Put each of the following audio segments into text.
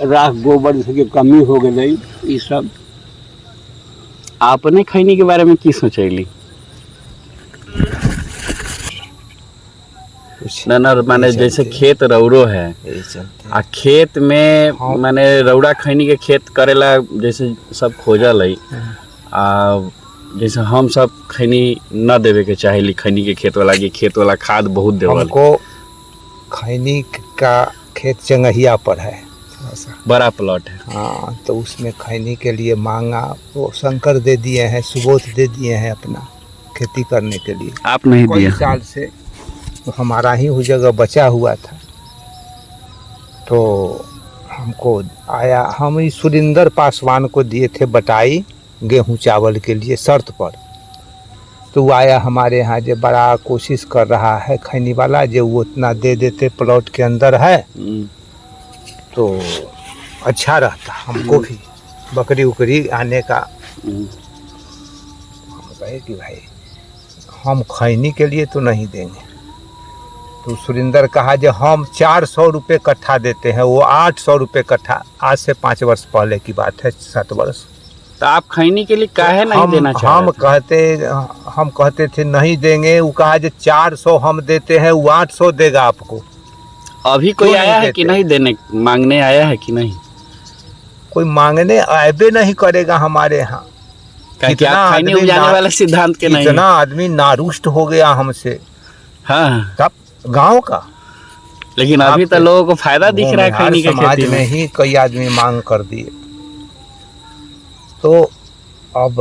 राख गोबर के कमी हो गई ये सब। आपने खैनी के बारे में की सोचेली? न माने जैसे खेत रौरो है आ खेत में माने रौड़ा खैनी के खेत करेला जैसे सब खोजल है आ जैसे हम सब खैनी न देवे के चाहेली खैनी के खेत वाला, कि खेत वाला खाद बहुत देवल। हमको खैनी का खेत चंगहिया पर है, बड़ा प्लॉट है। हाँ, तो उसमें खैनी के लिए मांगा, वो शंकर दे दिए हैं, सुबोध दे दिए हैं अपना खेती करने के लिए। आप नहीं दिए? कई साल से तो हमारा ही उस जगह बचा हुआ था, तो हमको आया, हम इस सुरिंदर पासवान को दिए थे बटाई गेहूं चावल के लिए शर्त पर। तो वो आया हमारे यहाँ, जो बड़ा कोशिश कर रहा है खैनी वाला, जो वो उतना दे देते प्लॉट के अंदर है तो अच्छा रहता हमको भी, बकरी उकरी आने का। हम कहे कि भाई हम खैनी के लिए तो नहीं देंगे। तो सुरिंदर कहा जो हम 400 रुपये कट्ठा देते हैं, वो 800 रुपये कट्ठा। आज से 5 वर्ष पहले की बात है, 7 वर्ष। तो आप खैनी के लिए काहे नहीं देना चाहते? हम कहते थे नहीं देंगे, वो कहा जो 400 हम देते हैं, वो 800 देगा आपको। अभी कोई आया है कि नहीं देने, मांगने आया है कि नहीं? कोई मांगने आए नहीं करेगा हमारे यहाँ। खैनी उपजाने वाले सिद्धांत के नहीं। इतना आदमी नारुष्ट हो गया हमसे। हाँ, तब गांव का, लेकिन अभी तो लोगों को फायदा दिख रहा है खैनी के समाज खेती में ही कई आदमी मांग कर दिए। तो अब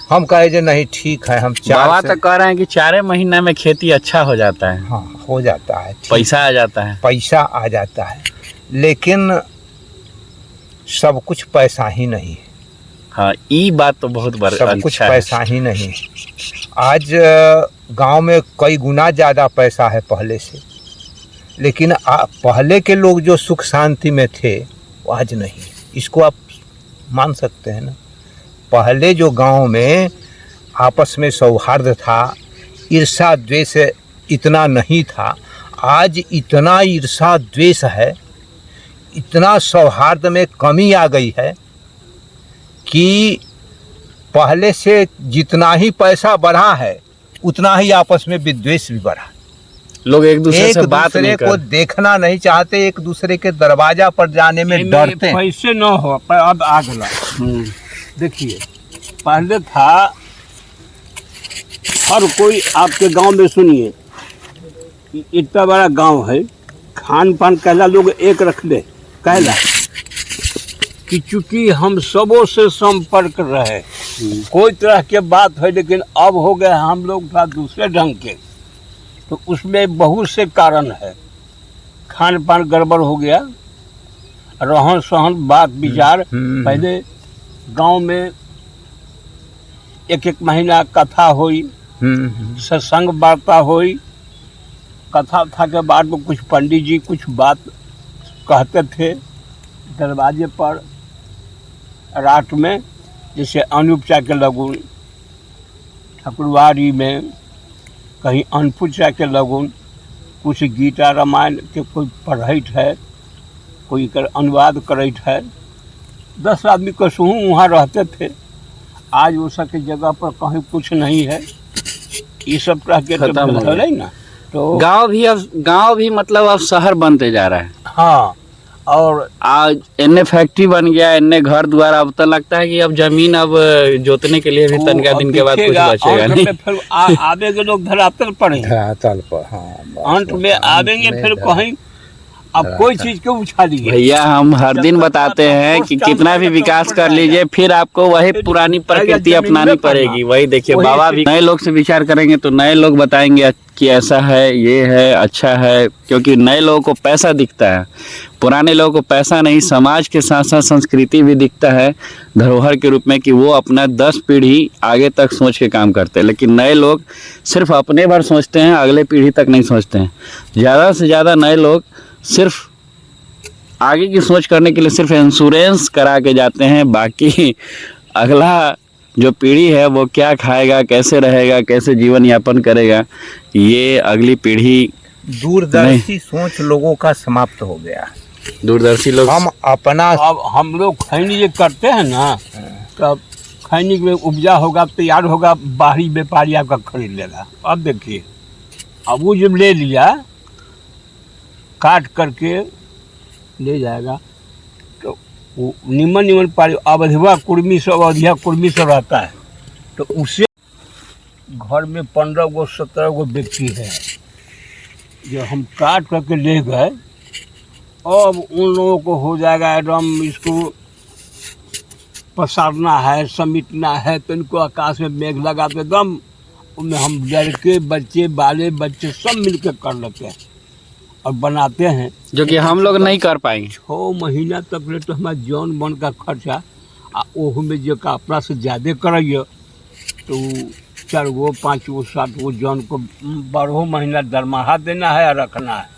हम कहे जो नहीं ठीक है, हम बाबा तो कह रहे हैं कि 4 महीना में खेती अच्छा हो जाता है। हाँ, हो जाता है, पैसा आ जाता है, पैसा आ जाता है, लेकिन सब कुछ पैसा ही नहीं है। हाँ, ये बात तो बहुत बड़ा, सब कुछ पैसा ही नहीं। आज गांव में कई गुना ज़्यादा पैसा है पहले से, लेकिन पहले के लोग जो सुख शांति में थे वो आज नहीं। इसको आप मान सकते हैं ना। पहले जो गांव में आपस में सौहार्द था, ईर्षा द्वेष इतना नहीं था। आज इतना ईर्षा द्वेष है, इतना सौहार्द में कमी आ गई है कि पहले से जितना ही पैसा बढ़ा है उतना ही आपस में विद्वेष भी बढ़ा। लोग एक दूसरे से बात नहीं को देखना नहीं चाहते, एक दूसरे के दरवाजा पर जाने में डरते हैं। पैसे न हो पर अब आ गया। देखिए, पहले था हर कोई आपके गांव में, सुनिए, इतना बड़ा गांव है, खान पान कहला लोग एक रख ले, कहला कि चूंकि हम सबों से संपर्क रहे, कोई तरह के बात है, लेकिन अब हो गए हम लोग का दूसरे ढंग के। तो उसमें बहुत से कारण है। खान पान गड़बड़ हो गया, रहन सहन बात विचार। पहले गांव में एक महीना कथा हुई, सत्संग वार्ता हुई। कथा था के बाद में कुछ पंडित जी कुछ बात कहते थे दरवाजे पर रात में, जैसे अनुपचा के लगुन, ठकुरवारी में कहीं अनपुचा के लगुन, कुछ गीता रामायण के कोई पढ़ैत है, कोई कर अनुवाद करैत है। 10 आदमी कसहूँ वहाँ रहते थे। आज वो सब की जगह पर कहीं कुछ नहीं है। ये सब तरह के है ना। तो गांव भी मतलब अब शहर बनते जा रहा है। हाँ, और आज इन्ने फैक्ट्री बन गया, इन्ने घर द्वार। अब तो लगता है कि अब जमीन अब जोतने के लिए भी तनका दिन के बाद कुछ बचेगा नहीं। फिर आवेंगे लोग धरातल पर, धरातल पर। हाँ, अंत में आवेंगे फिर कहीं अब कोई चीज को उछालिए। भैया, हम हर दिन बताते हैं कि कितना भी विकास कर लीजिए, फिर आपको वही पुरानी प्रकृति अपनानी पड़ेगी। वही देखिए, बाबा भी नए लोग से विचार करेंगे तो नए लोग बताएंगे कि ऐसा है, ये है, अच्छा है, क्योंकि नए लोगों को पैसा दिखता है। पुराने लोगों को पैसा नहीं, समाज के साथ साथ संस्कृति भी दिखता है धरोहर के रूप में, कि वो अपना 10 पीढ़ी आगे तक सोच के काम करते हैं। लेकिन नए लोग सिर्फ अपने भर सोचते हैं, अगले पीढ़ी तक नहीं सोचते हैं। ज़्यादा से ज़्यादा नए लोग सिर्फ आगे की सोच करने के लिए सिर्फ इंश्योरेंस करा के जाते हैं। बाकी अगला जो पीढ़ी है वो क्या खाएगा, कैसे रहेगा, कैसे जीवन यापन करेगा, ये अगली पीढ़ी दूरदर्शी सोच लोगों का समाप्त हो गया। दूरदर्शी लोग हम अपना अब हम लोग खैनी ये करते हैं ना, तब खैनी में उपजा होगा, तैयार होगा, बाहरी व्यापारी आपका खरीद लेगा। अब देखिए, अब वो जब ले लिया, काट करके ले जाएगा, तो वो निमन निमन पारी अवधिया कुर्मी सब रहता है, तो उससे घर में 15 गो 17 गो व्यक्ति है, जो हम काट करके ले गए। अब उन लोगों को हो जाएगा एकदम, इसको पसारना है, समेटना है, तो इनको आकाश में मेघ लगा के एकदम उनमें हम लड़के बच्चे बाले बच्चे सब मिलकर कर लेते हैं और बनाते हैं, जो कि हम लोग नहीं कर पाएंगे। 6 महीना तक ले तो हमारा जौन बन का खर्चा आ ओहू में जो कपड़ा से ज़्यादा करिए तो 4 गो 5 गो 7 गो जौन को 12 महीना दरमाहा देना है और रखना है।